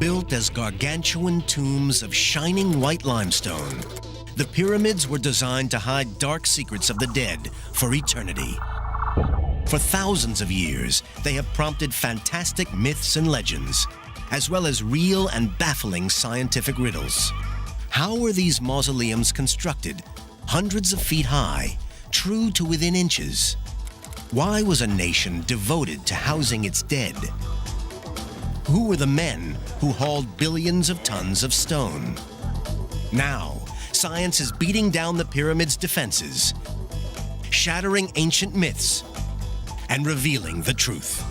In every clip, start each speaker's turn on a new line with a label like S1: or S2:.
S1: Built as gargantuan tombs of shining white limestone, the pyramids were designed to hide dark secrets of the dead for eternity. For thousands of years, they have prompted fantastic myths and legends, as well as real and baffling scientific riddles. How were these mausoleums constructed, hundreds of feet high, true to within inches? Why was a nation devoted to housing its dead? Who were the men who hauled billions of tons of stone? Now, science is beating down the pyramids' defenses, shattering ancient myths, and revealing the truth.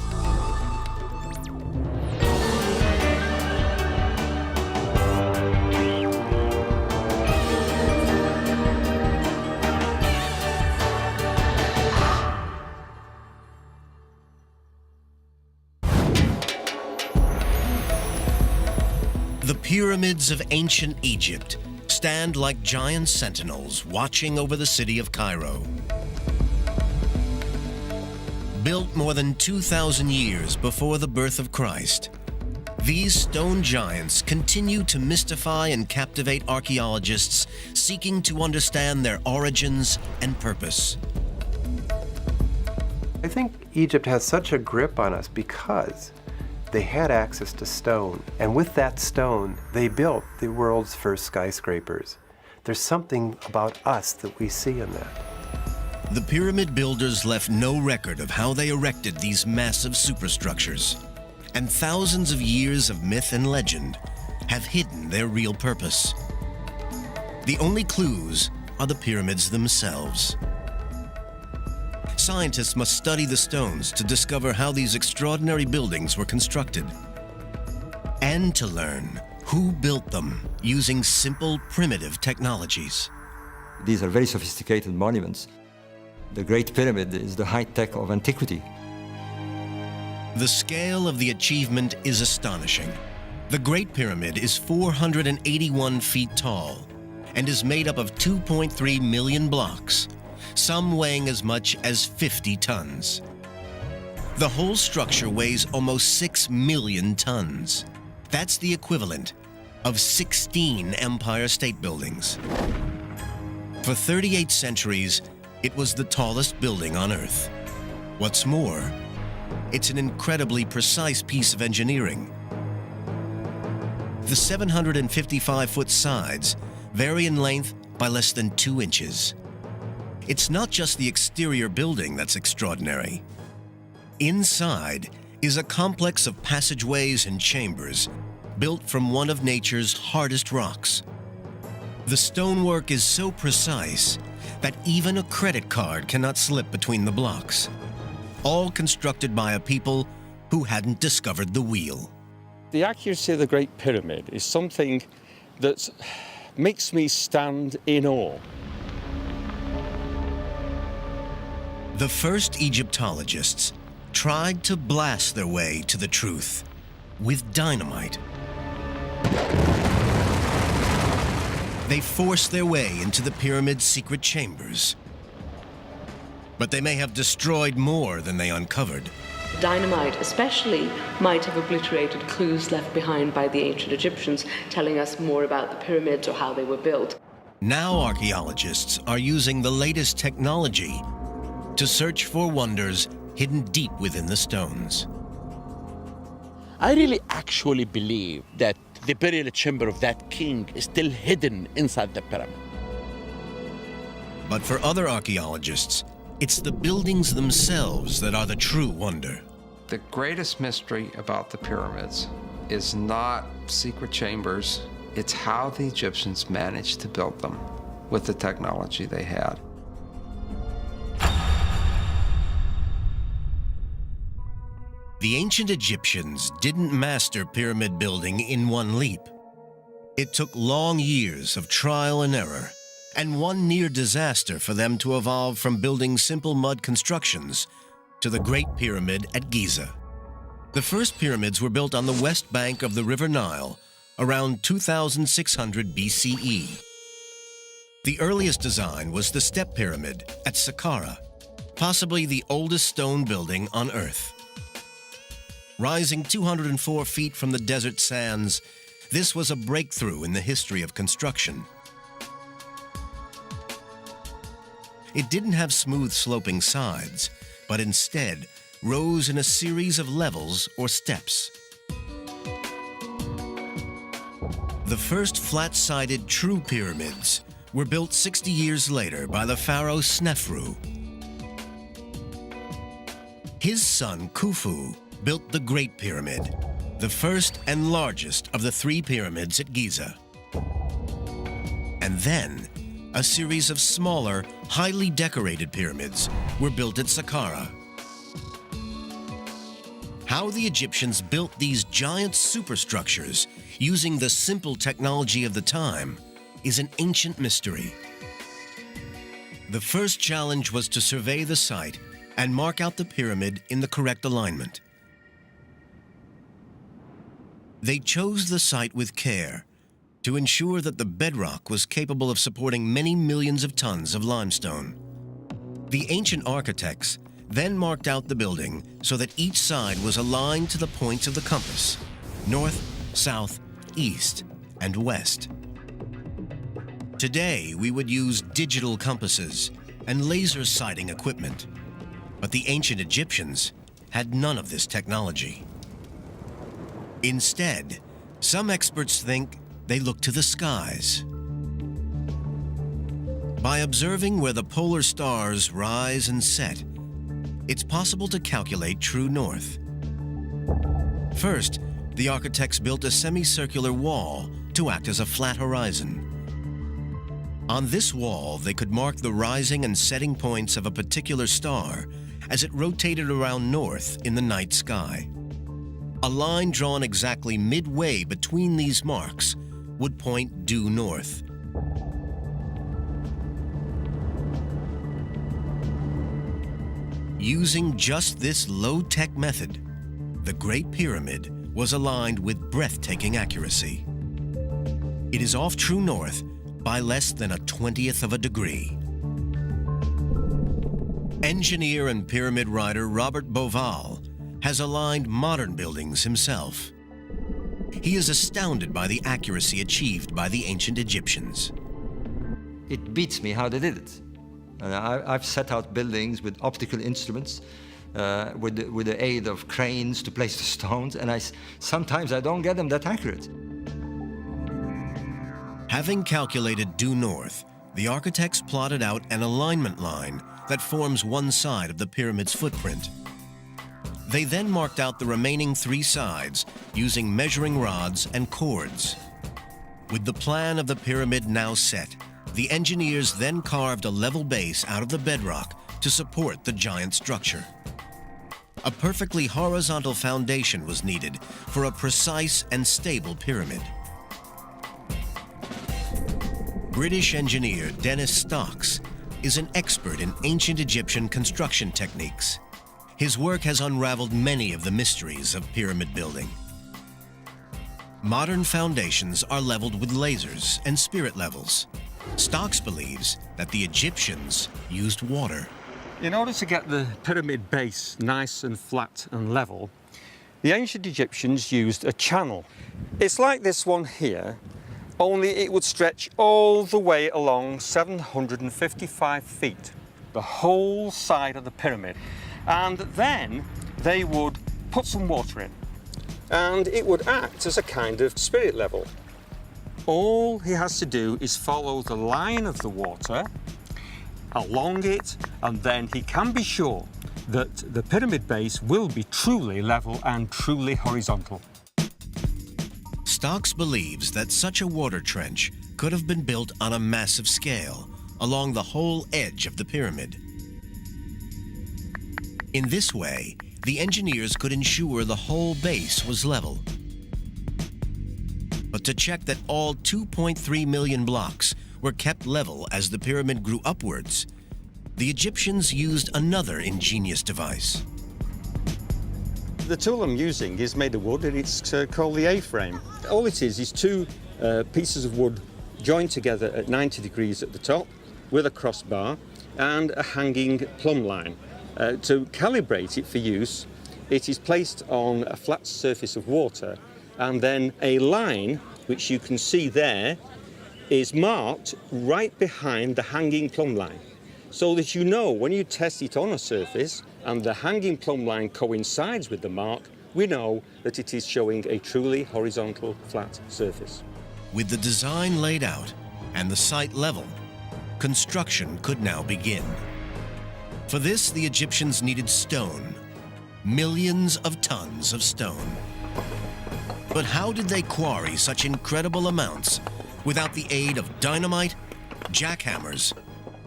S1: The pyramids of ancient Egypt stand like giant sentinels watching over the city of Cairo. Built more than 2,000 years before the birth of Christ, these stone giants continue to mystify and captivate archaeologists seeking to understand their origins and purpose.
S2: I think Egypt has such a grip on us because they had access to stone, and with that stone, they built the world's first skyscrapers. There's something about us that we see in that.
S1: The pyramid builders left no record of how they erected these massive superstructures, and thousands of years of myth and legend have hidden their real purpose. The only clues are the pyramids themselves. Scientists must study the stones to discover how these extraordinary buildings were constructed, and to learn who built them using simple, primitive technologies.
S3: These are very sophisticated monuments. The Great Pyramid is the high-tech of antiquity.
S1: The scale of the achievement is astonishing. The Great Pyramid is 481 feet tall and is made up of 2.3 million blocks, some weighing as much as 50 tons. The whole structure weighs almost 6 million tons. That's the equivalent of 16 Empire State Buildings. For 38 centuries, it was the tallest building on Earth. What's more, it's an incredibly precise piece of engineering. The 755-foot sides vary in length by less than 2 inches. It's not just the exterior building that's extraordinary. Inside is a complex of passageways and chambers built from one of nature's hardest rocks. The stonework is so precise that even a credit card cannot slip between the blocks, all constructed by a people who hadn't discovered the wheel.
S4: The accuracy of the Great Pyramid is something that makes me stand in awe.
S1: The first Egyptologists tried to blast their way to the truth with dynamite. They forced their way into the pyramid's secret chambers. But they may have destroyed more than they uncovered.
S5: Dynamite especially might have obliterated clues left behind by the ancient Egyptians, telling us more about the pyramids or how they were built.
S1: Now archaeologists are using the latest technology to search for wonders hidden deep within the stones.
S6: I really actually believe that the burial chamber of that king is still hidden inside the pyramid.
S1: But for other archaeologists, it's the buildings themselves that are the true wonder.
S7: The greatest mystery about the pyramids is not secret chambers, it's how the Egyptians managed to build them with the technology they had.
S1: The ancient Egyptians didn't master pyramid building in one leap. It took long years of trial and error, and one near disaster for them to evolve from building simple mud constructions to the Great Pyramid at Giza. The first pyramids were built on the west bank of the River Nile around 2600 BCE. The earliest design was the Step Pyramid at Saqqara, possibly the oldest stone building on Earth. Rising 204 feet from the desert sands, this was a breakthrough in the history of construction. It didn't have smooth sloping sides, but instead rose in a series of levels or steps. The first flat-sided true pyramids were built 60 years later by the pharaoh Snefru. His son Khufu built the Great Pyramid, the first and largest of the 3 pyramids at Giza. And then, a series of smaller, highly decorated pyramids were built at Saqqara. How the Egyptians built these giant superstructures using the simple technology of the time is an ancient mystery. The first challenge was to survey the site and mark out the pyramid in the correct alignment. They chose the site with care to ensure that the bedrock was capable of supporting many millions of tons of limestone. The ancient architects then marked out the building so that each side was aligned to the points of the compass: north, south, east, and west. Today, we would use digital compasses and laser sighting equipment, but the ancient Egyptians had none of this technology. Instead, some experts think they look to the skies. By observing where the polar stars rise and set, it's possible to calculate true north. First, the architects built a semicircular wall to act as a flat horizon. On this wall, they could mark the rising and setting points of a particular star as it rotated around north in the night sky. A line drawn exactly midway between these marks would point due north. Using just this low-tech method, the Great Pyramid was aligned with breathtaking accuracy. It is off true north by less than 1/20th of a degree. Engineer and pyramid rider Robert Bauval has aligned modern buildings himself. He is astounded by the accuracy achieved by the ancient Egyptians.
S3: It beats me how they did it. And I've set out buildings with optical instruments, with the aid of cranes to place the stones, and sometimes I don't get them that accurate.
S1: Having calculated due north, the architects plotted out an alignment line that forms one side of the pyramid's footprint. They then marked out the remaining 3 sides using measuring rods and cords. With the plan of the pyramid now set, the engineers then carved a level base out of the bedrock to support the giant structure. A perfectly horizontal foundation was needed for a precise and stable pyramid. British engineer Dennis Stocks is an expert in ancient Egyptian construction techniques. His work has unraveled many of the mysteries of pyramid building. Modern foundations are leveled with lasers and spirit levels. Stocks believes that the Egyptians used water.
S4: In order to get the pyramid base nice and flat and level, the ancient Egyptians used a channel. It's like this one here, only it would stretch all the way along 755 feet, the whole side of the pyramid. And then they would put some water in, and it would act as a kind of spirit level. All he has to do is follow the line of the water along it, and then he can be sure that the pyramid base will be truly level and truly horizontal.
S1: Stocks believes that such a water trench could have been built on a massive scale along the whole edge of the pyramid. In this way, the engineers could ensure the whole base was level. But to check that all 2.3 million blocks were kept level as the pyramid grew upwards, the Egyptians used another ingenious device.
S4: The tool I'm using is made of wood, and it's called the A-frame. All it is 2 pieces of wood joined together at 90 degrees at the top with a crossbar and a hanging plumb line. To calibrate it for use, It is placed on a flat surface of water, and then a line, which you can see there, is marked right behind the hanging plumb line, so that you know when you test it on a surface and the hanging plumb line coincides with the mark, we know that it is showing a truly horizontal flat surface.
S1: With the design laid out and the site level, construction could now begin. For this, the Egyptians needed stone, millions of tons of stone. But how did they quarry such incredible amounts without the aid of dynamite, jackhammers,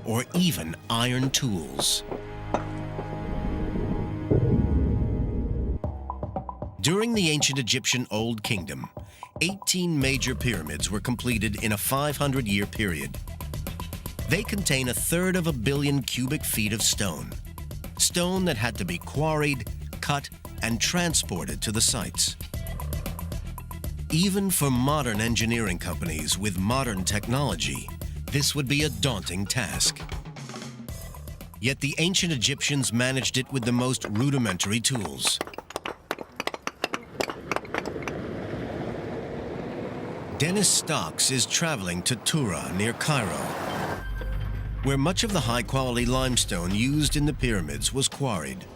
S1: or even iron tools? During the ancient Egyptian Old Kingdom, 18 major pyramids were completed in a 500-year period. They contain 1/3 billion cubic feet of stone, stone that had to be quarried, cut, and transported to the sites. Even for modern engineering companies with modern technology, this would be a daunting task. Yet the ancient Egyptians managed it with the most rudimentary tools. Dennis Stocks is traveling to Tura near Cairo, where much of the high-quality limestone used in the pyramids was quarried.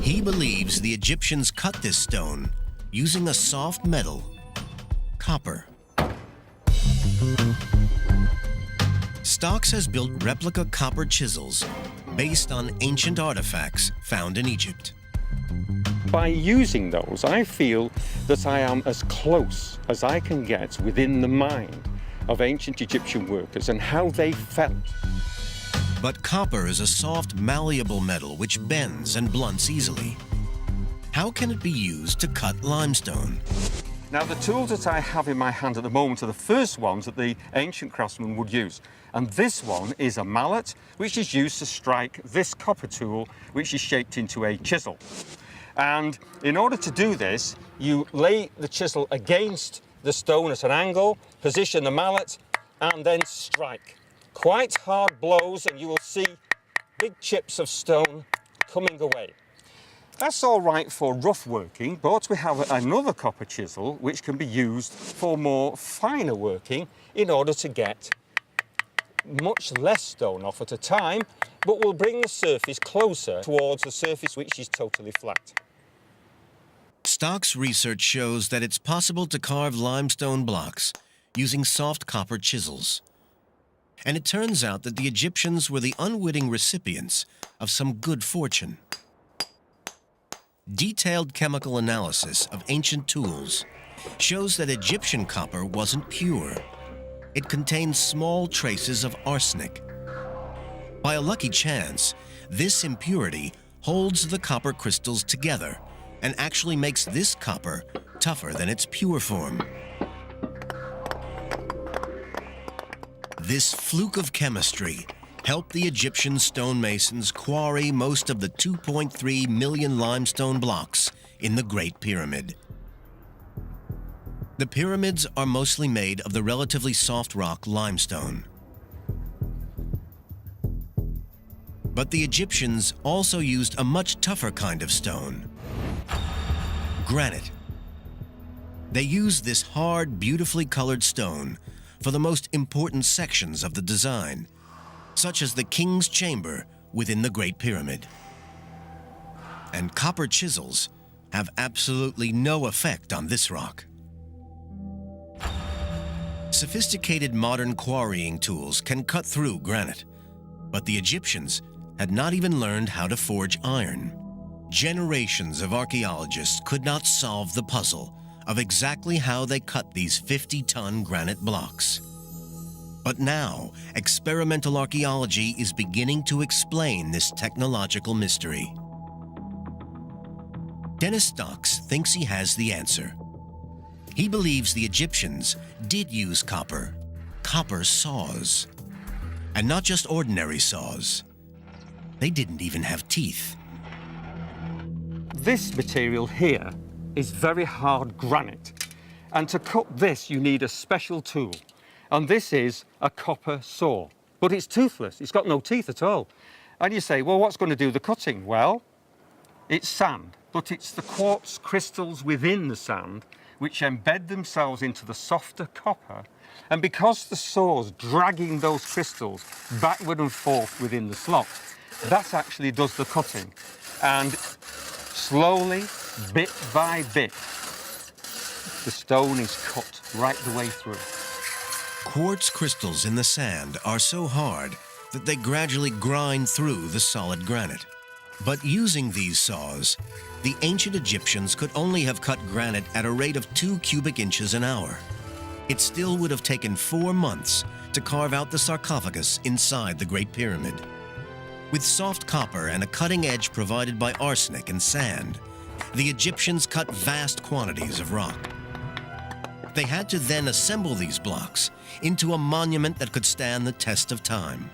S1: He believes the Egyptians cut this stone using a soft metal, copper. Stocks has built replica copper chisels based on ancient artifacts found in Egypt.
S4: By using those, I feel that I am as close as I can get within the mind of ancient Egyptian workers and how they felt.
S1: But copper is a soft, malleable metal which bends and blunts easily. How can it be used to cut limestone?
S4: Now, the tools that I have in my hand at the moment are the first ones that the ancient craftsmen would use. And this one is a mallet, which is used to strike this copper tool, which is shaped into a chisel. And in order to do this, you lay the chisel against the stone at an angle, position the mallet, and then strike. Quite hard blows, and you will see big chips of stone coming away. That's all right for rough working, but we have another copper chisel which can be used for more finer working in order to get much less stone off at a time, but will bring the surface closer towards the surface which is totally flat.
S1: Stocks' research shows that it's possible to carve limestone blocks using soft copper chisels. And it turns out that the Egyptians were the unwitting recipients of some good fortune. Detailed chemical analysis of ancient tools shows that Egyptian copper wasn't pure. It contained small traces of arsenic. By a lucky chance, this impurity holds the copper crystals together and actually makes this copper tougher than its pure form. This fluke of chemistry helped the Egyptian stonemasons quarry most of the 2.3 million limestone blocks in the Great Pyramid. The pyramids are mostly made of the relatively soft rock limestone. But the Egyptians also used a much tougher kind of stone, granite. They used this hard, beautifully colored stone for the most important sections of the design, such as the King's Chamber within the Great Pyramid. And copper chisels have absolutely no effect on this rock. Sophisticated modern quarrying tools can cut through granite, but the Egyptians had not even learned how to forge iron. Generations of archaeologists could not solve the puzzle of exactly how they cut these 50-ton granite blocks. But now, experimental archaeology is beginning to explain this technological mystery. Dennis Stocks thinks he has the answer. He believes the Egyptians did use copper saws. And not just ordinary saws. They didn't even have teeth.
S4: This material here is very hard granite. And to cut this, you need a special tool. And this is a copper saw. But it's toothless, it's got no teeth at all. And you say, well, what's going to do the cutting? Well, it's sand, but it's the quartz crystals within the sand which embed themselves into the softer copper. And because the saw's dragging those crystals backward and forth within the slot, that actually does the cutting. And slowly, bit by bit, the stone is cut right the way through.
S1: Quartz crystals in the sand are so hard that they gradually grind through the solid granite. But using these saws, the ancient Egyptians could only have cut granite at a rate of 2 cubic inches an hour. It still would have taken 4 months to carve out the sarcophagus inside the Great Pyramid. With soft copper and a cutting edge provided by arsenic and sand, the Egyptians cut vast quantities of rock. They had to then assemble these blocks into a monument that could stand the test of time.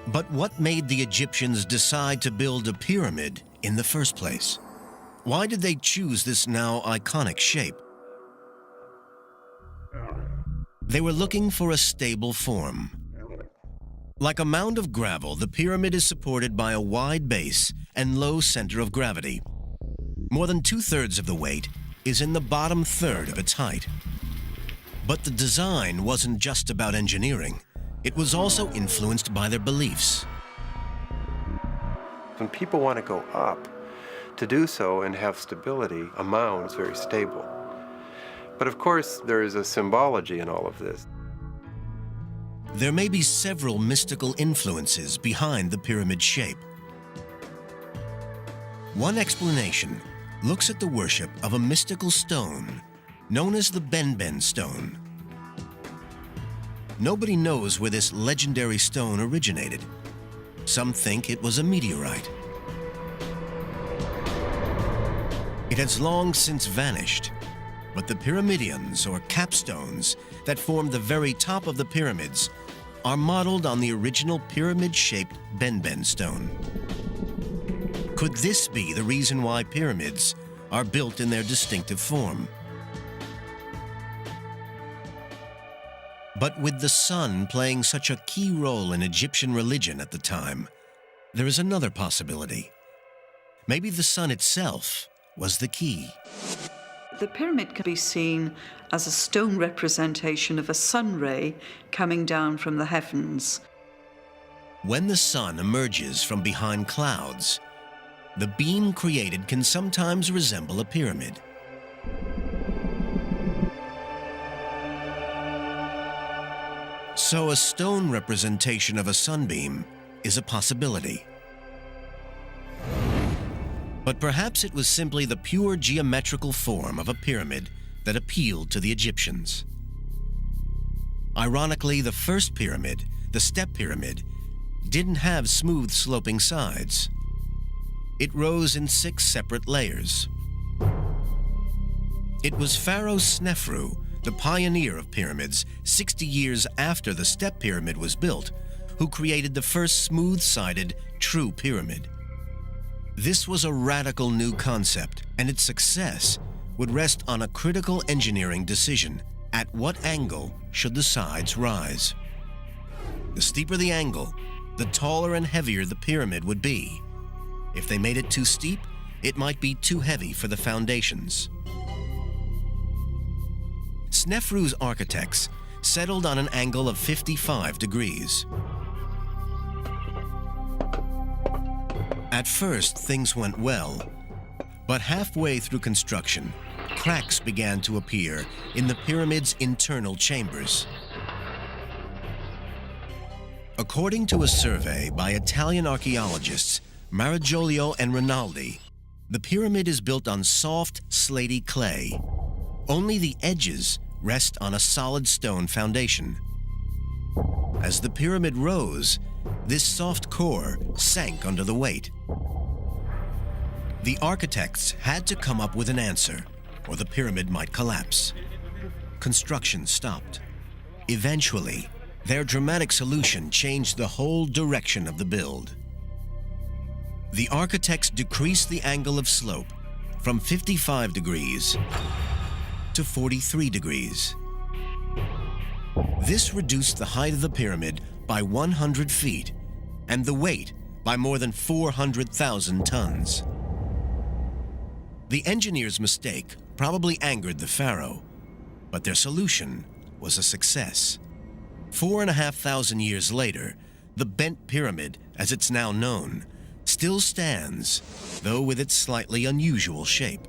S1: But what made the Egyptians decide to build a pyramid in the first place? Why did they choose this now iconic shape? They were looking for a stable form. Like a mound of gravel, the pyramid is supported by a wide base and low center of gravity. More than 2/3 of the weight is in the bottom third of its height. But the design wasn't just about engineering. It was also influenced by their beliefs.
S2: When people want to go up, to do so and have stability, a mound is very stable. But of course, there is a symbology in all of this.
S1: There may be several mystical influences behind the pyramid shape. One explanation looks at the worship of a mystical stone known as the Benben stone. Nobody knows where this legendary stone originated. Some think it was a meteorite. It has long since vanished, but the pyramidions, or capstones, that form the very top of the pyramids are modeled on the original pyramid-shaped Benben stone. Could this be the reason why pyramids are built in their distinctive form? But with the sun playing such a key role in Egyptian religion at the time, there is another possibility. Maybe the sun itself was the key.
S8: The pyramid can be seen as a stone representation of a sun ray coming down from the heavens.
S1: When the sun emerges from behind clouds, the beam created can sometimes resemble a pyramid. So a stone representation of a sunbeam is a possibility. But perhaps it was simply the pure geometrical form of a pyramid that appealed to the Egyptians. Ironically, the first pyramid, the step pyramid, didn't have smooth sloping sides. It rose in 6 separate layers. It was Pharaoh Snefru, the pioneer of pyramids, 60 years after the step pyramid was built, who created the first smooth-sided, true pyramid. This was a radical new concept, and its success would rest on a critical engineering decision. At what angle should the sides rise? The steeper the angle, the taller and heavier the pyramid would be. If they made it too steep, it might be too heavy for the foundations. Snefru's architects settled on an angle of 55 degrees. At first, things went well, but halfway through construction, cracks began to appear in the pyramid's internal chambers. According to a survey by Italian archaeologists Marigiolio and Rinaldi, the pyramid is built on soft, slaty clay. Only the edges rest on a solid stone foundation. As the pyramid rose, this soft core sank under the weight. The architects had to come up with an answer, or the pyramid might collapse. Construction stopped. Eventually, their dramatic solution changed the whole direction of the build. The architects decreased the angle of slope from 55 degrees to 43 degrees. This reduced the height of the pyramid by 100 feet and the weight by more than 400,000 tons. The engineer's mistake probably angered the pharaoh, but their solution was a success. 4,500 years later, the bent pyramid, as it's now known, still stands, though with its slightly unusual shape.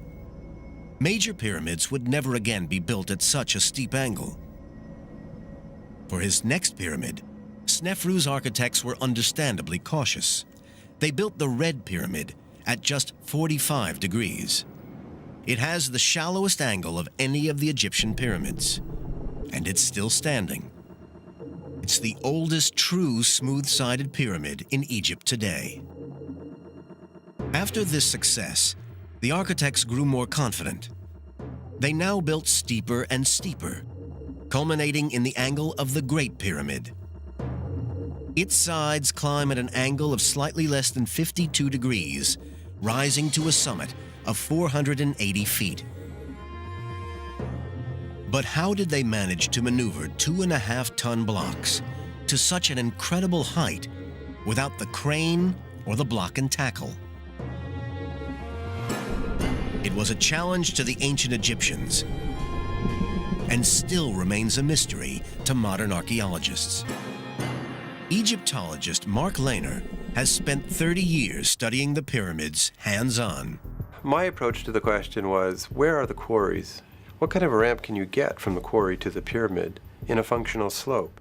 S1: Major pyramids would never again be built at such a steep angle. For his next pyramid, Snefru's architects were understandably cautious. They built the Red Pyramid at just 45 degrees. It has the shallowest angle of any of the Egyptian pyramids, and it's still standing. It's the oldest true smooth-sided pyramid in Egypt today. After this success, the architects grew more confident. They now built steeper and steeper, culminating in the angle of the Great Pyramid. Its sides climb at an angle of slightly less than 52 degrees, rising to a summit of 480 feet. But how did they manage to maneuver 2.5-ton blocks to such an incredible height without the crane or the block and tackle? It was a challenge to the ancient Egyptians, and still remains a mystery to modern archaeologists. Egyptologist Mark Lehner has spent 30 years studying the pyramids hands-on.
S2: My approach to the question was, where are the quarries? What kind of a ramp can you get from the quarry to the pyramid in a functional slope?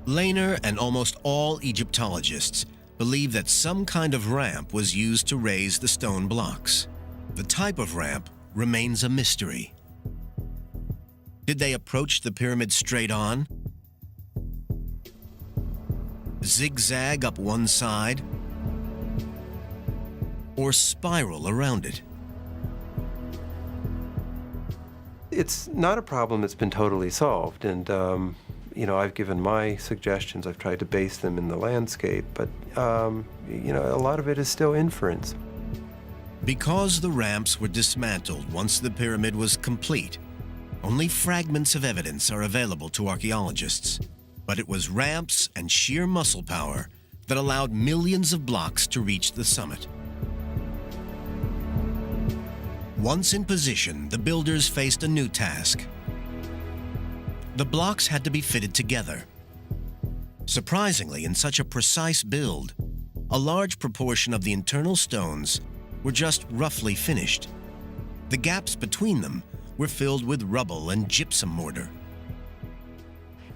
S1: Lehner and almost all Egyptologists believe that some kind of ramp was used to raise the stone blocks. The type of ramp remains a mystery. Did they approach the pyramid straight on? Zigzag up one side? Or spiral around it?
S2: It's not a problem that's been totally solved, and I've given my suggestions. I've tried to base them in the landscape, but a lot of it is still inference.
S1: Because the ramps were dismantled once the pyramid was complete, only fragments of evidence are available to archaeologists. But it was ramps and sheer muscle power that allowed millions of blocks to reach the summit. Once in position, the builders faced a new task. The blocks had to be fitted together. Surprisingly, in such a precise build, a large proportion of the internal stones were just roughly finished. The gaps between them were filled with rubble and gypsum mortar.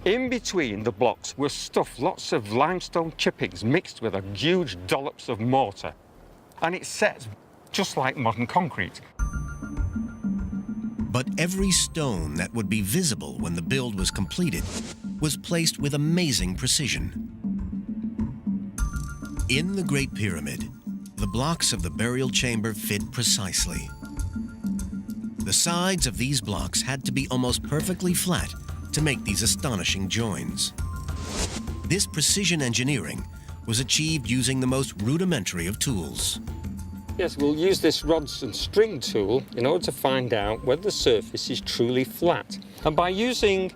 S4: In between the blocks were stuffed lots of limestone chippings mixed with a huge dollops of mortar. And it sets just like modern concrete.
S1: But every stone that would be visible when the build was completed was placed with amazing precision. In the Great Pyramid, the blocks of the burial chamber fit precisely. The sides of these blocks had to be almost perfectly flat to make these astonishing joins. This precision engineering was achieved using the most rudimentary of tools.
S4: Yes, we'll use this rods and string tool in order to find out whether the surface is truly flat. And by using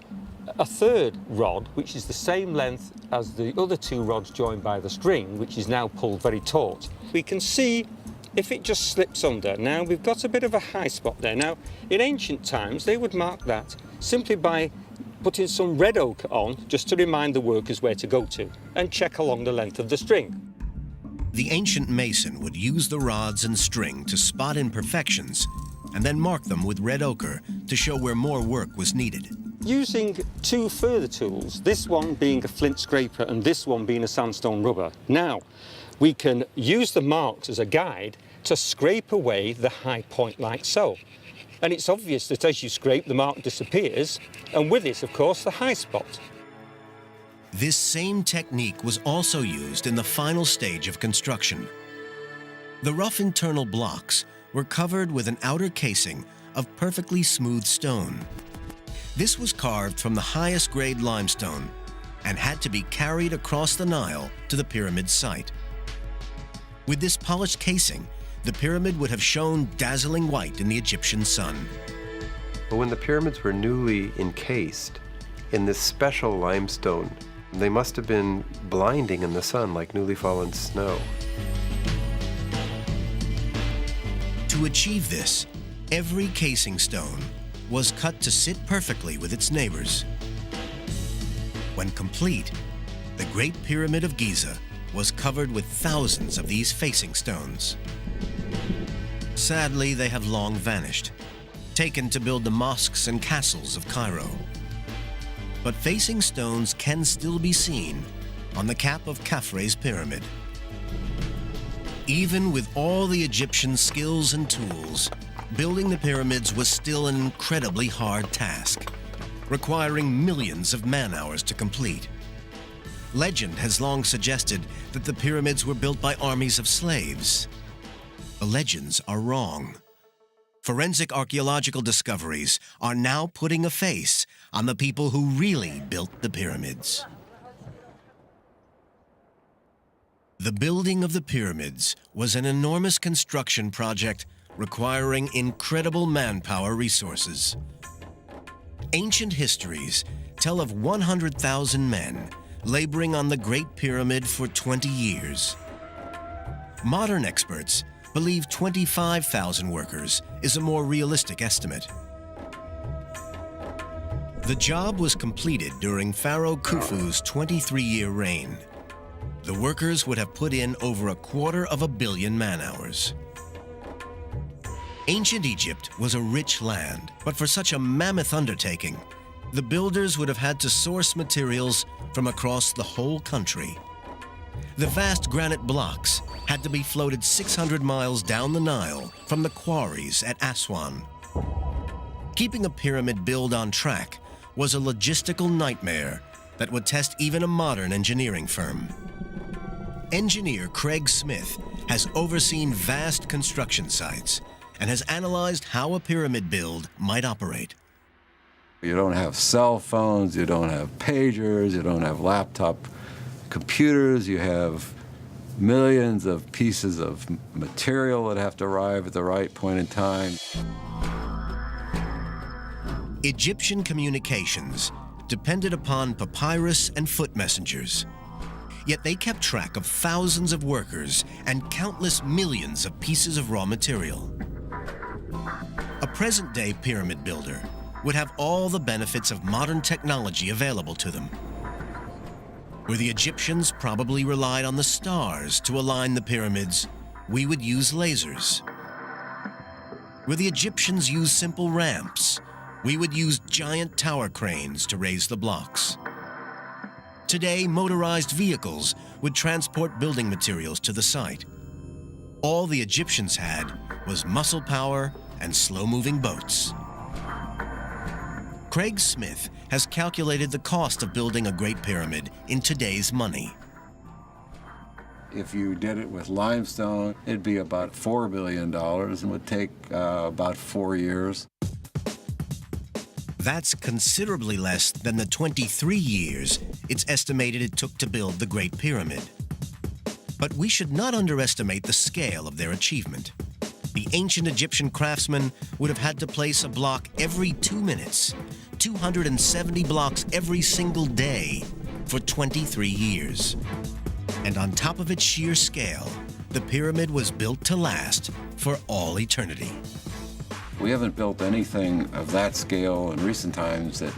S4: a third rod, which is the same length as the other two rods joined by the string, which is now pulled very taut, we can see if it just slips under. Now, we've got a bit of a high spot there. Now, in ancient times, they would mark that simply by putting some red ochre on, just to remind the workers where to go to, and check along the length of the string.
S1: The ancient mason would use the rods and string to spot imperfections and then mark them with red ochre to show where more work was needed.
S4: Using two further tools, this one being a flint scraper and this one being a sandstone rubber, now we can use the marks as a guide to scrape away the high point like so. And it's obvious that as you scrape, the mark disappears, and with it, of course, the high spot.
S1: This same technique was also used in the final stage of construction. The rough internal blocks were covered with an outer casing of perfectly smooth stone. This was carved from the highest grade limestone and had to be carried across the Nile to the pyramid site. With this polished casing, the pyramid would have shone dazzling white in the Egyptian sun.
S2: But when the pyramids were newly encased in this special limestone, They must have been blinding in the sun like newly fallen snow.
S1: To achieve this, every casing stone was cut to sit perfectly with its neighbors. When complete, the Great Pyramid of Giza was covered with thousands of these facing stones. Sadly, they have long vanished, taken to build the mosques and castles of Cairo. But facing stones can still be seen on the cap of Khafre's pyramid. Even with all the Egyptian skills and tools, building the pyramids was still an incredibly hard task, requiring millions of man-hours to complete. Legend has long suggested that the pyramids were built by armies of slaves. The legends are wrong. Forensic archaeological discoveries are now putting a face on the people who really built the pyramids. The building of the pyramids was an enormous construction project requiring incredible manpower resources. Ancient histories tell of 100,000 men laboring on the Great Pyramid for 20 years. Modern experts believe 25,000 workers is a more realistic estimate. The job was completed during Pharaoh Khufu's 23-year reign. The workers would have put in over 250 million man-hours. Ancient Egypt was a rich land, but for such a mammoth undertaking, the builders would have had to source materials from across the whole country. The vast granite blocks had to be floated 600 miles down the Nile from the quarries at Aswan. Keeping a pyramid build on track was a logistical nightmare that would test even a modern engineering firm. Engineer Craig Smith has overseen vast construction sites and has analyzed how a pyramid build might operate.
S9: You don't have cell phones, you don't have pagers, you don't have laptop computers, you have millions of pieces of material that have to arrive at the right point in time.
S1: Egyptian communications depended upon papyrus and foot messengers. Yet they kept track of thousands of workers and countless millions of pieces of raw material. A present-day pyramid builder would have all the benefits of modern technology available to them. Where the Egyptians probably relied on the stars to align the pyramids, we would use lasers. Where the Egyptians used simple ramps, we would use giant tower cranes to raise the blocks. Today, motorized vehicles would transport building materials to the site. All the Egyptians had was muscle power and slow-moving boats. Craig Smith has calculated the cost of building a Great Pyramid in today's money.
S9: If you did it with limestone, it'd be about $4 billion and would take about 4 years.
S1: That's considerably less than the 23 years it's estimated it took to build the Great Pyramid. But we should not underestimate the scale of their achievement. The ancient Egyptian craftsmen would have had to place a block every 2 minutes, 270 blocks every single day for 23 years. And on top of its sheer scale, the pyramid was built to last for all eternity.
S9: We haven't built anything of that scale in recent times that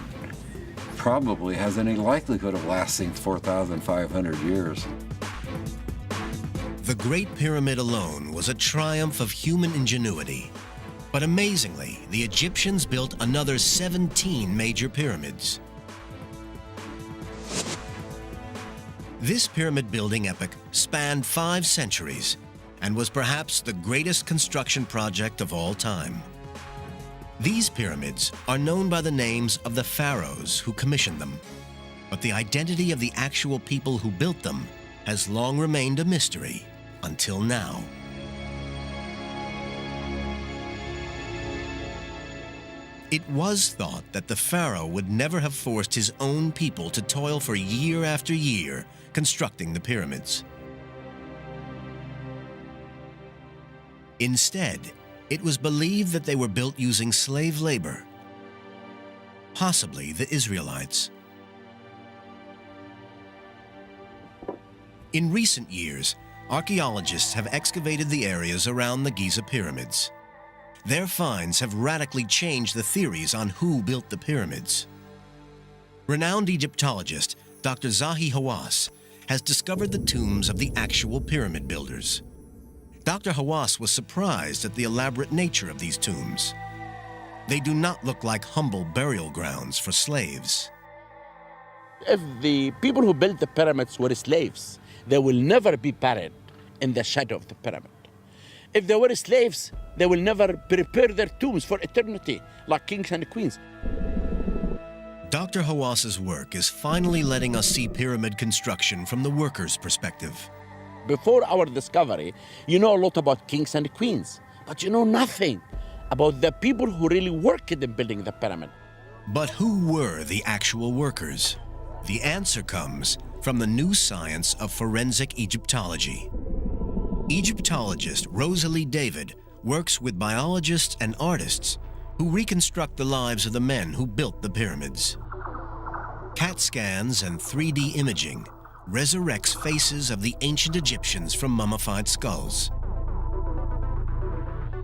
S9: probably has any likelihood of lasting 4,500 years.
S1: The Great Pyramid alone was a triumph of human ingenuity. But amazingly, the Egyptians built another 17 major pyramids. This pyramid building epic spanned 5 centuries and was perhaps the greatest construction project of all time. These pyramids are known by the names of the pharaohs who commissioned them, but the identity of the actual people who built them has long remained a mystery until now. It was thought that the pharaoh would never have forced his own people to toil for year after year constructing the pyramids. Instead, it was believed that they were built using slave labor, possibly the Israelites. In recent years, archaeologists have excavated the areas around the Giza pyramids. Their finds have radically changed the theories on who built the pyramids. Renowned Egyptologist Dr. Zahi Hawass has discovered the tombs of the actual pyramid builders. Dr. Hawass was surprised at the elaborate nature of these tombs. They do not look like humble burial grounds for slaves.
S6: If the people who built the pyramids were slaves, they will never be buried in the shadow of the pyramid. If they were slaves, they will never prepare their tombs for eternity like kings and queens.
S1: Dr. Hawass's work is finally letting us see pyramid construction from the workers' perspective.
S6: Before our discovery, you know a lot about kings and queens, but you know nothing about the people who really worked in building the pyramid.
S1: But who were the actual workers? The answer comes from the new science of forensic Egyptology. Egyptologist Rosalie David works with biologists and artists who reconstruct the lives of the men who built the pyramids. CAT scans and 3D imaging resurrects faces of the ancient Egyptians from mummified skulls.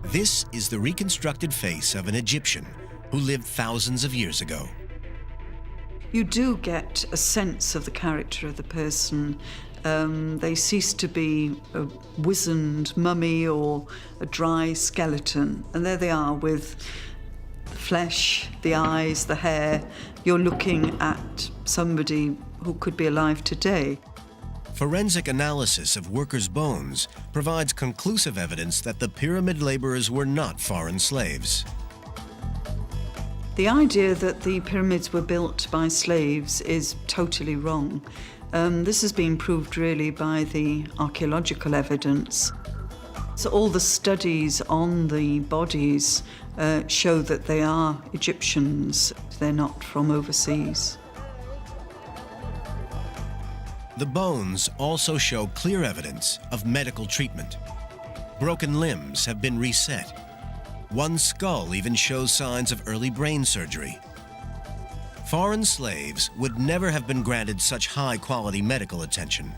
S1: This is the reconstructed face of an Egyptian who lived thousands of years ago.
S8: You do get a sense of the character of the person. They cease to be a wizened mummy or a dry skeleton. And there they are with the flesh, the eyes, the hair. You're looking at somebody who could be alive today.
S1: Forensic analysis of workers' bones provides conclusive evidence that the pyramid laborers were not foreign slaves.
S8: The idea that the pyramids were built by slaves is totally wrong. This has been proved really by the archaeological evidence. So all the studies on the bodies show that they are Egyptians. They're not from overseas.
S1: The bones also show clear evidence of medical treatment. Broken limbs have been reset. One skull even shows signs of early brain surgery. Foreign slaves would never have been granted such high-quality medical attention.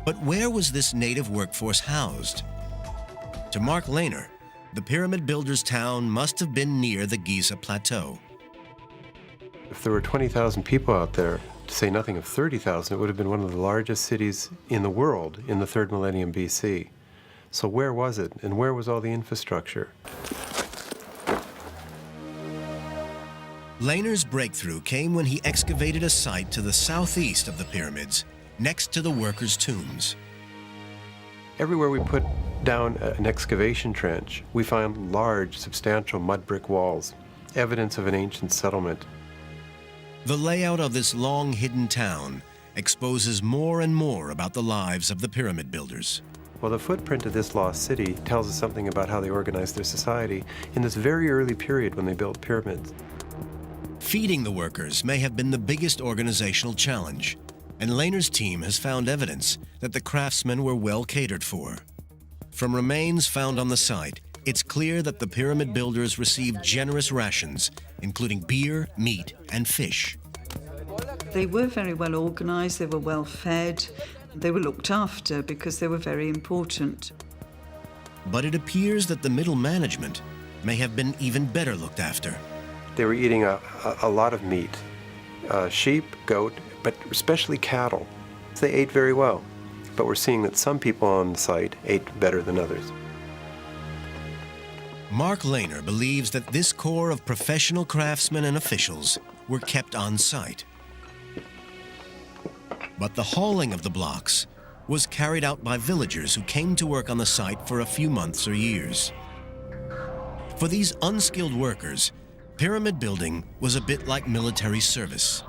S1: But where was this native workforce housed? To Mark Lehner, the pyramid builders' town must have been near the Giza Plateau.
S2: If there were 20,000 people out there, to say nothing of 30,000, it would have been one of the largest cities in the world in the 3rd millennium BC. So where was it, and where was all the infrastructure?
S1: Lehner's breakthrough came when he excavated a site to the southeast of the pyramids, next to the workers' tombs.
S2: Everywhere we put down an excavation trench, we found large, substantial mud brick walls, evidence of an ancient settlement.
S1: The layout of this long-hidden town exposes more and more about the lives of the pyramid builders.
S2: Well, the footprint of this lost city tells us something about how they organized their society in this very early period when they built pyramids.
S1: Feeding the workers may have been the biggest organizational challenge, and Lehner's team has found evidence that the craftsmen were well catered for. From remains found on the site, it's clear that the pyramid builders received generous rations, including beer, meat, and fish.
S8: They were very well organized, they were well fed, they were looked after because they were very important.
S1: But it appears that the middle management may have been even better looked after.
S2: They were eating a lot of meat, sheep, goat, but especially cattle. They ate very well, but we're seeing that some people on the site ate better than others.
S1: Mark Lehner believes that this core of professional craftsmen and officials were kept on site. But the hauling of the blocks was carried out by villagers who came to work on the site for a few months or years. For these unskilled workers, pyramid building was a bit like military service.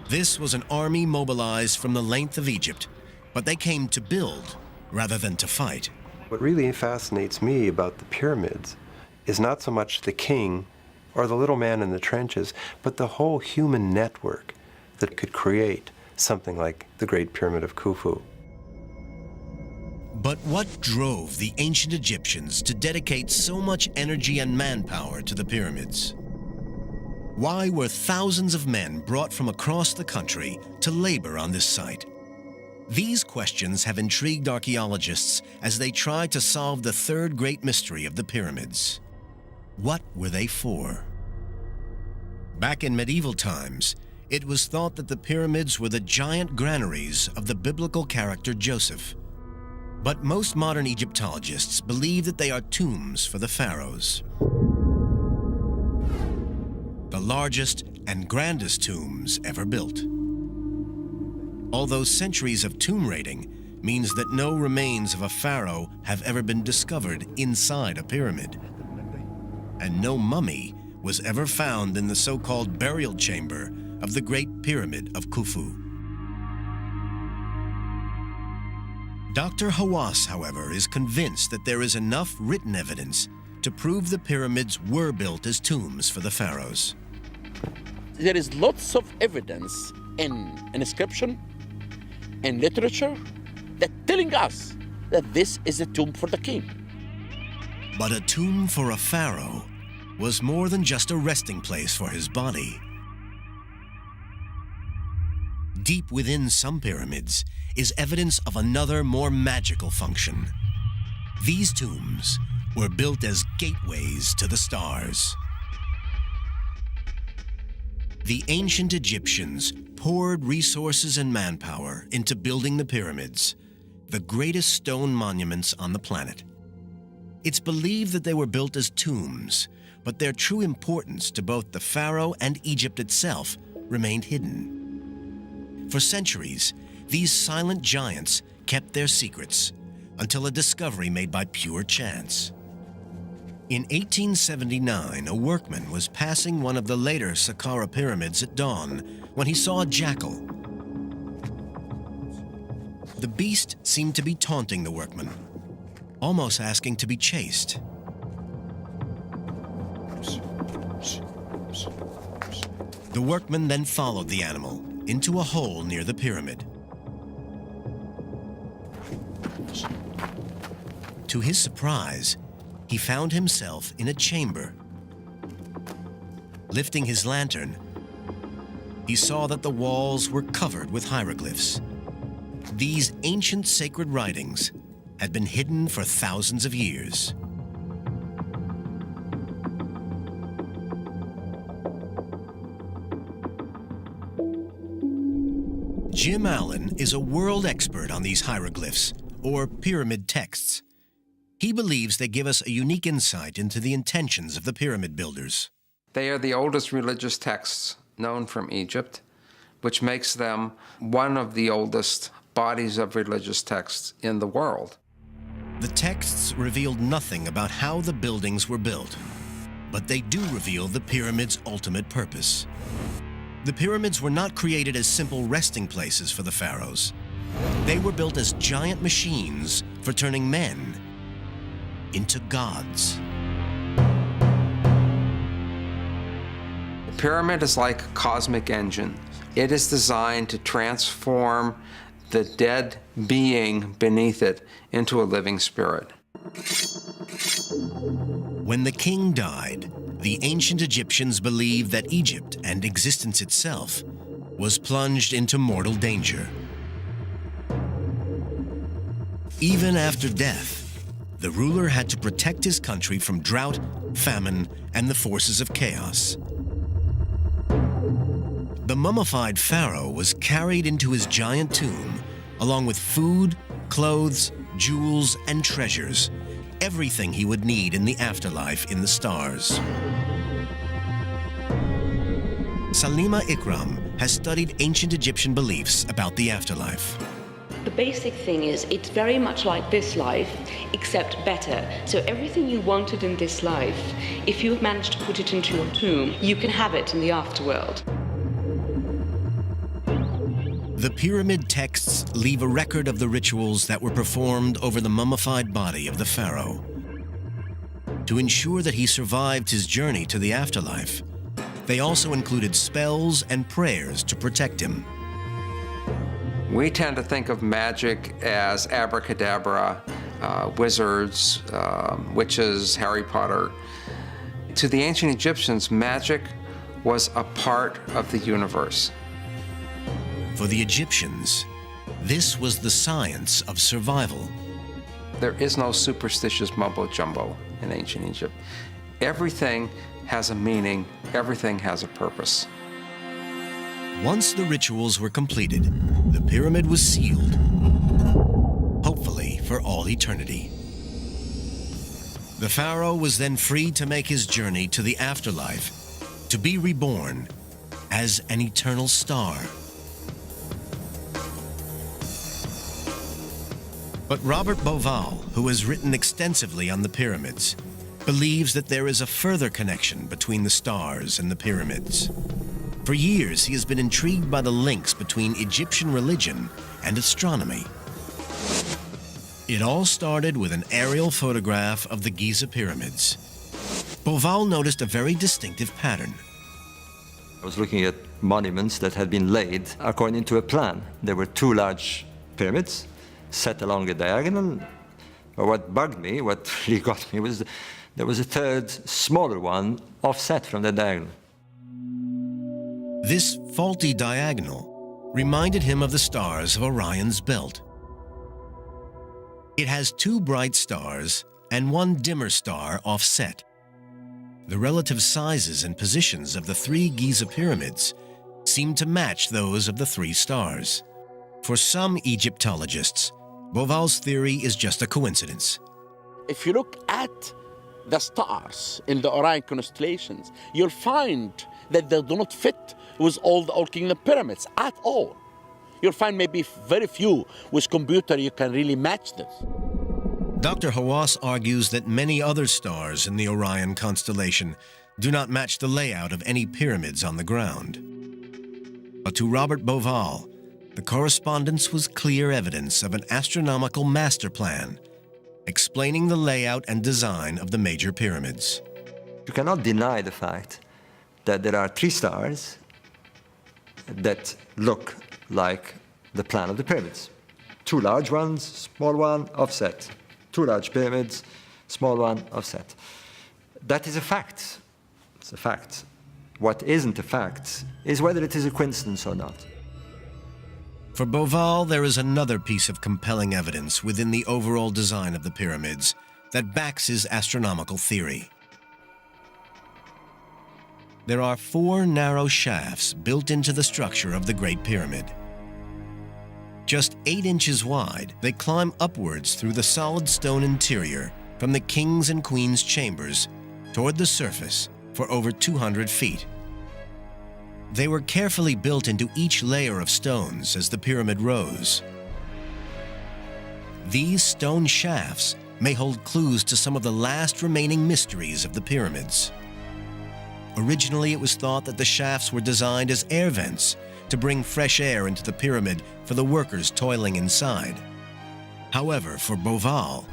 S1: This was an army mobilized from the length of Egypt, but they came to build rather than to fight.
S2: What really fascinates me about the pyramids is not so much the king or the little man in the trenches, but the whole human network that could create something like the Great Pyramid of Khufu.
S1: But what drove the ancient Egyptians to dedicate so much energy and manpower to the pyramids? Why were thousands of men brought from across the country to labor on this site? These questions have intrigued archaeologists as they try to solve the third great mystery of the pyramids. What were they for? Back in medieval times, it was thought that the pyramids were the giant granaries of the biblical character Joseph. But most modern Egyptologists believe that they are tombs for the pharaohs. The largest and grandest tombs ever built. Although centuries of tomb raiding means that no remains of a pharaoh have ever been discovered inside a pyramid. And no mummy was ever found in the so-called burial chamber of the Great Pyramid of Khufu. Dr. Hawass, however, is convinced that there is enough written evidence to prove the pyramids were built as tombs for the pharaohs.
S6: There is lots of evidence in inscription, in literature, that telling us that this is a tomb for the king.
S1: But a tomb for a pharaoh was more than just a resting place for his body. Deep within some pyramids is evidence of another, more magical function. These tombs were built as gateways to the stars. The ancient Egyptians poured resources and manpower into building the pyramids, the greatest stone monuments on the planet. It's believed that they were built as tombs, but their true importance to both the pharaoh and Egypt itself remained hidden. For centuries, these silent giants kept their secrets until a discovery made by pure chance. In 1879, a workman was passing one of the later Saqqara pyramids at dawn when he saw a jackal. The beast seemed to be taunting the workman, almost asking to be chased. The workman then followed the animal into a hole near the pyramid. To his surprise, he found himself in a chamber. Lifting his lantern, he saw that the walls were covered with hieroglyphs. These ancient sacred writings had been hidden for thousands of years. Jim Allen is a world expert on these hieroglyphs, or pyramid texts. He believes they give us a unique insight into the intentions of the pyramid builders.
S7: They are the oldest religious texts known from Egypt, which makes them one of the oldest bodies of religious texts in the world.
S1: The texts revealed nothing about how the buildings were built, but they do reveal the pyramid's ultimate purpose. The pyramids were not created as simple resting places for the pharaohs. They were built as giant machines for turning men into gods.
S7: The pyramid is like a cosmic engine. It is designed to transform the dead being beneath it into a living spirit.
S1: When the king died, the ancient Egyptians believed that Egypt and existence itself was plunged into mortal danger. Even after death, the ruler had to protect his country from drought, famine, and the forces of chaos. The mummified pharaoh was carried into his giant tomb, along with food, clothes, jewels, and treasures, everything he would need in the afterlife in the stars. Salima Ikram has studied ancient Egyptian beliefs about the afterlife.
S5: The basic thing is it's very much like this life, except better. So everything you wanted in this life, if you have managed to put it into your tomb, you can have it in the afterworld.
S1: The pyramid texts leave a record of the rituals that were performed over the mummified body of the pharaoh. To ensure that he survived his journey to the afterlife, they also included spells and prayers to protect him.
S7: We tend to think of magic as abracadabra, wizards, witches, Harry Potter. To the ancient Egyptians, magic was a part of the universe.
S1: For the Egyptians, This was the science of survival.
S7: There is no superstitious mumbo jumbo in ancient Egypt. Everything has a meaning, everything has a purpose.
S1: Once the rituals were completed, the pyramid was sealed, hopefully for all eternity. The pharaoh was then free to make his journey to the afterlife, to be reborn as an eternal star. But Robert Bauval, who has written extensively on the pyramids, believes that there is a further connection between the stars and the pyramids. For years, he has been intrigued by the links between Egyptian religion and astronomy. It all started with an aerial photograph of the Giza pyramids. Bauval noticed a very distinctive pattern.
S3: I was looking at monuments that had been laid according to a plan. There were two large pyramids set along a diagonal. But what bugged me, what really got me, was there was a third, smaller one offset from the diagonal.
S1: This faulty diagonal reminded him of the stars of Orion's belt. It has two bright stars and one dimmer star offset. The relative sizes and positions of the three Giza pyramids seem to match those of the three stars. For some Egyptologists, Bauval's theory is just a coincidence.
S6: If you look at the stars in the Orion constellations, you'll find that they do not fit with all the Old Kingdom pyramids at all. You'll find maybe very few with computer you can really match this.
S1: Dr. Hawass argues that many other stars in the Orion constellation do not match the layout of any pyramids on the ground. But to Robert Bauval, the correspondence was clear evidence of an astronomical master plan, explaining the layout and design of the major pyramids.
S3: You cannot deny the fact that there are three stars that look like the plan of the pyramids. Two large ones, small one, offset. Two large pyramids, small one, offset. That is a fact. It's a fact. What isn't a fact is whether it is a coincidence or not.
S1: For Bauval, there is another piece of compelling evidence within the overall design of the pyramids that backs his astronomical theory. There are four narrow shafts built into the structure of the Great Pyramid. Just 8 inches wide, they climb upwards through the solid stone interior from the king's and queen's chambers toward the surface for over 200 feet. They were carefully built into each layer of stones as the pyramid rose. These stone shafts may hold clues to some of the last remaining mysteries of the pyramids. Originally, it was thought that the shafts were designed as air vents to bring fresh air into the pyramid for the workers toiling inside. However, for Bauval,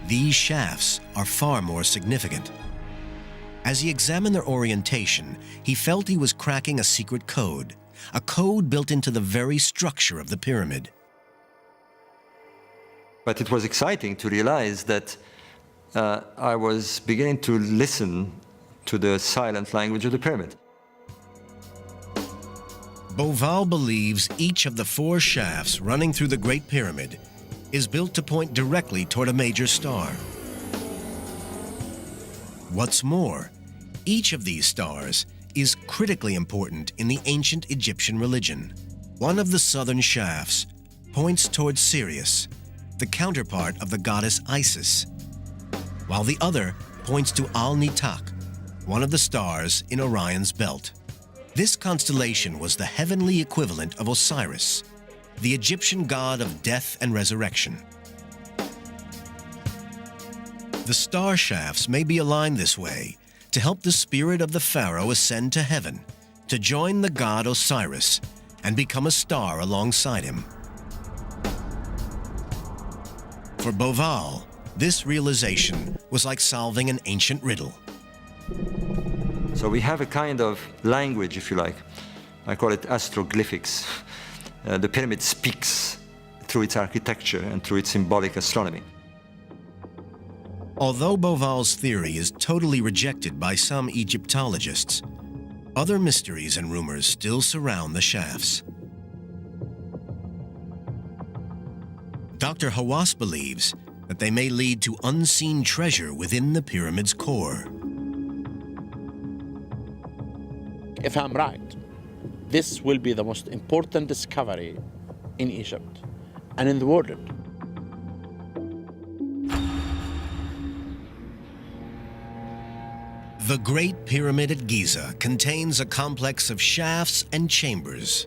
S1: these shafts are far more significant. As he examined their orientation, he felt he was cracking a secret code, a code built into the very structure of the pyramid.
S3: But it was exciting to realize that I was beginning to listen to the silent language of the pyramid.
S1: Bauval believes each of the 4 shafts running through the Great Pyramid is built to point directly toward a major star. What's more, each of these stars is critically important in the ancient Egyptian religion. One of the southern shafts points toward Sirius, the counterpart of the goddess Isis, while the other points to Al-Nitak, one of the stars in Orion's belt. This constellation was the heavenly equivalent of Osiris, the Egyptian god of death and resurrection. The star shafts may be aligned this way to help the spirit of the pharaoh ascend to heaven, to join the god Osiris and become a star alongside him. For Bauval, this realization was like solving an ancient riddle.
S3: So we have a kind of language, if you like. I call it astroglyphics. The pyramid speaks through its architecture and through its symbolic astronomy.
S1: Although Bauval's theory is totally rejected by some Egyptologists, other mysteries and rumors still surround the shafts. Dr. Hawass believes that they may lead to unseen treasure within the pyramid's core.
S6: If I'm right, this will be the most important discovery in Egypt and in the world.
S1: The Great Pyramid at Giza contains a complex of shafts and chambers.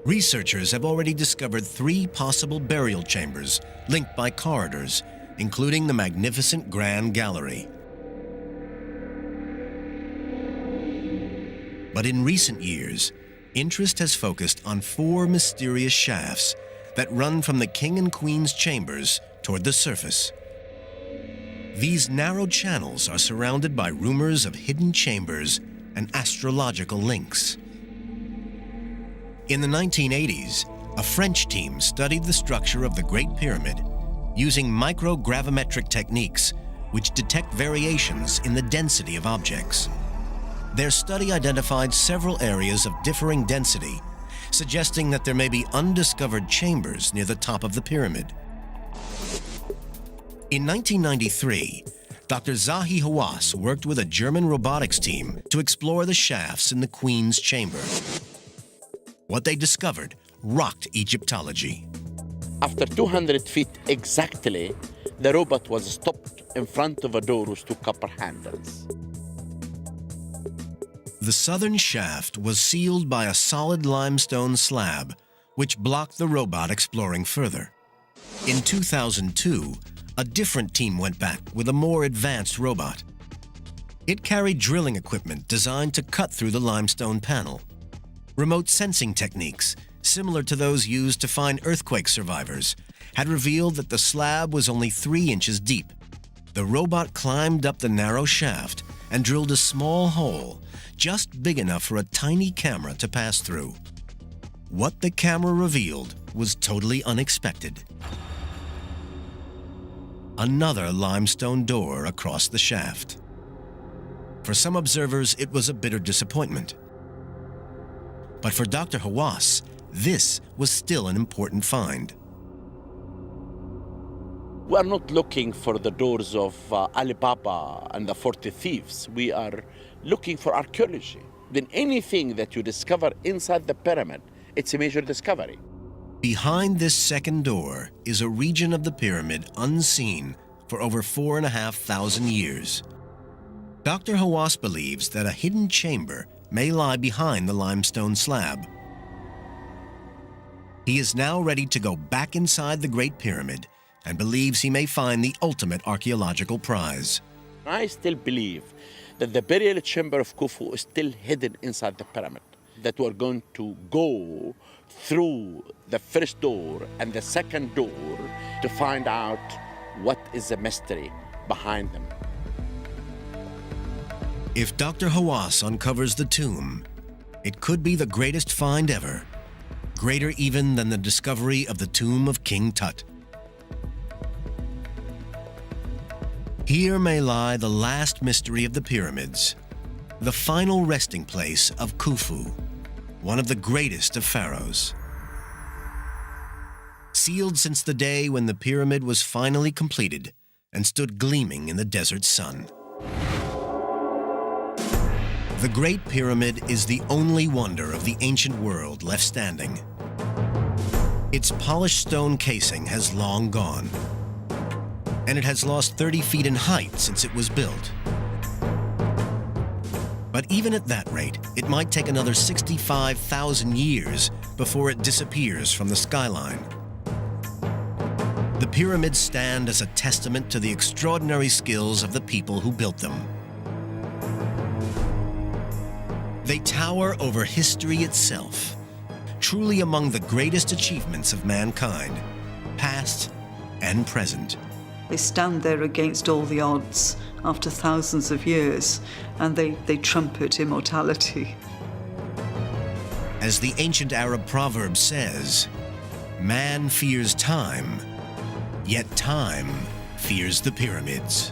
S1: Researchers have already discovered 3 possible burial chambers linked by corridors, including the magnificent Grand Gallery. But in recent years, interest has focused on 4 mysterious shafts that run from the King and Queen's chambers toward the surface. These narrow channels are surrounded by rumors of hidden chambers and astrological links. In the 1980s, a French team studied the structure of the Great Pyramid using microgravimetric techniques which detect variations in the density of objects. Their study identified several areas of differing density, suggesting that there may be undiscovered chambers near the top of the pyramid. In 1993, Dr. Zahi Hawass worked with a German robotics team to explore the shafts in the Queen's chamber. What they discovered rocked Egyptology.
S6: After 200 feet exactly, the robot was stopped in front of a door with 2 copper handles.
S1: The southern shaft was sealed by a solid limestone slab, which blocked the robot exploring further. In 2002, a different team went back with a more advanced robot. It carried drilling equipment designed to cut through the limestone panel. Remote sensing techniques, similar to those used to find earthquake survivors, had revealed that the slab was only 3 inches deep. The robot climbed up the narrow shaft and drilled a small hole, just big enough for a tiny camera to pass through. What the camera revealed was totally unexpected. Another limestone door across the shaft. For some observers, it was a bitter disappointment. But for Dr. Hawass, this was still an important find.
S6: We are not looking for the doors of Alibaba and the 40 thieves. We are looking for archaeology. Then anything that you discover inside the pyramid, it's a major discovery.
S1: Behind this second door is a region of the pyramid unseen for over 4,500 years. Dr. Hawass believes that a hidden chamber may lie behind the limestone slab. He is now ready to go back inside the Great Pyramid and believes he may find the ultimate archaeological prize.
S6: I still believe that the burial chamber of Khufu is still hidden inside the pyramid, that we're going to go through the first door and the second door to find out what is the mystery behind them.
S1: If Dr. Hawass uncovers the tomb, it could be the greatest find ever, greater even than the discovery of the tomb of King Tut. Here may lie the last mystery of the pyramids, the final resting place of Khufu, one of the greatest of pharaohs. Sealed since the day when the pyramid was finally completed and stood gleaming in the desert sun. The Great Pyramid is the only wonder of the ancient world left standing. Its polished stone casing has long gone, and it has lost 30 feet in height since it was built. But even at that rate, it might take another 65,000 years before it disappears from the skyline. The pyramids stand as a testament to the extraordinary skills of the people who built them. They tower over history itself, truly among the greatest achievements of mankind, past and present.
S8: They stand there against all the odds after thousands of years, and they trumpet immortality.
S1: As the ancient Arab proverb says, man fears time, yet time fears the pyramids.